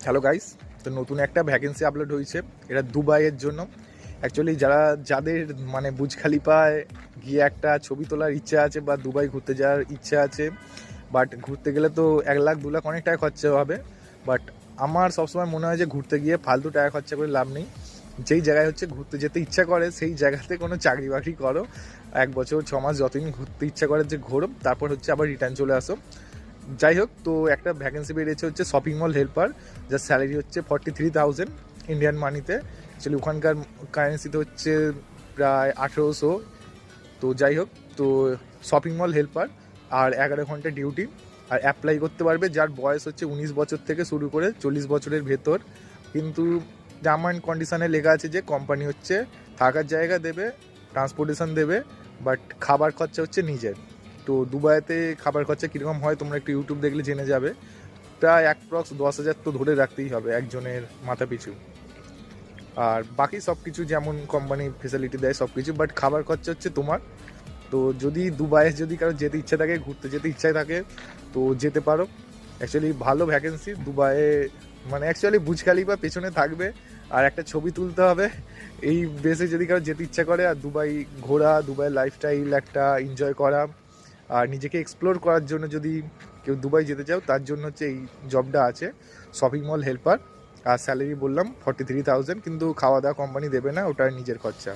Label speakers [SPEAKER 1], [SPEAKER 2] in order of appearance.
[SPEAKER 1] Hello guys, তো নতুন একটা ভ্যাকেন্সি আপলোড হয়েছে। এটা দুবাইয়ের জন্য। অ্যাকচুয়ালি যাদের মানে বুর্জ খলিফায় গিয়ে একটা ছবি তোলার ইচ্ছা আছে বা দুবাই ঘুরতে যাওয়ার ইচ্ছা আছে, বাট ঘুরতে গেলে তো 1 লাখ 2 লাখ অনেক টাকা খরচা হবে। বাট আমার সবসময় মনে হয় যে ঘুরতে গিয়ে ফালতু টাকা খরচা করে লাভ নেই। যেই জায়গায় হচ্ছে ঘুরতে যেতে ইচ্ছা করে সেই জায়গাতে কোনো চাকরি বাকরি করো, 1 বছর 6 মাস যতদিন ঘুরতে ইচ্ছা করে যে ঘোরো, তারপর হচ্ছে আবার রিটার্ন চলে আসো। যাই হোক, তো একটা ভ্যাকেন্সি বেরিয়েছে হচ্ছে শপিং মল হেল্পার, যার স্যালারি হচ্ছে 43,000 ইন্ডিয়ান মানিতে। অ্যাকচুয়ালি ওখানকার কারেন্সিতে হচ্ছে প্রায় 1800। তো যাই হোক, তো শপিং মল হেল্পার আর 11 ঘন্টা ডিউটি। আর অ্যাপ্লাই করতে পারবে যার বয়স হচ্ছে 19 বছর থেকে শুরু করে 40 বছরের ভেতর। কিন্তু টার্ম অ্যান্ড কন্ডিশনে লেখা আছে যে কোম্পানি হচ্ছে থাকার জায়গা দেবে, ট্রান্সপোর্টেশন দেবে, বাট খাবার খরচা হচ্ছে নিজের। তো দুবাইতে খাবার খরচা কীরকম হয় তোমরা একটু ইউটিউব দেখলে জেনে যাবে। প্রায় অ্যাপ্রক্স 10,000 তো ধরে রাখতেই হবে একজনের মাথা পিছু। আর বাকি সব কিছু যেমন কোম্পানি ফেসিলিটি দেয় সব কিছু, বাট খাবার খরচা হচ্ছে তোমার। তো যদি দুবাইয়ে যদি কারো যেতে ইচ্ছা থাকে, ঘুরতে যেতে ইচ্ছা থাকে, তো যেতে পারো। অ্যাকচুয়ালি ভালো ভ্যাকেন্সি দুবাইয়ে। মানে অ্যাকচুয়ালি বুর্জ খলিফা পেছনে থাকবে আর একটা ছবি তুলতে হবে, এই বেসে যদি কারো যেতে ইচ্ছা করে। আর দুবাই ঘোরা, দুবাইয়ের লাইফস্টাইল একটা এনজয় করা আর নিজেকে এক্সপ্লোর করার জন্য যদি কেউ দুবাই যেতে চাও, তার জন্য হচ্ছে এই জবটা আছে, শপিং মল হেল্পার। আর স্যালারি বললাম 43,000, কিন্তু খাওয়া দাওয়া কোম্পানি দেবে না, ওটা নিজের খরচা।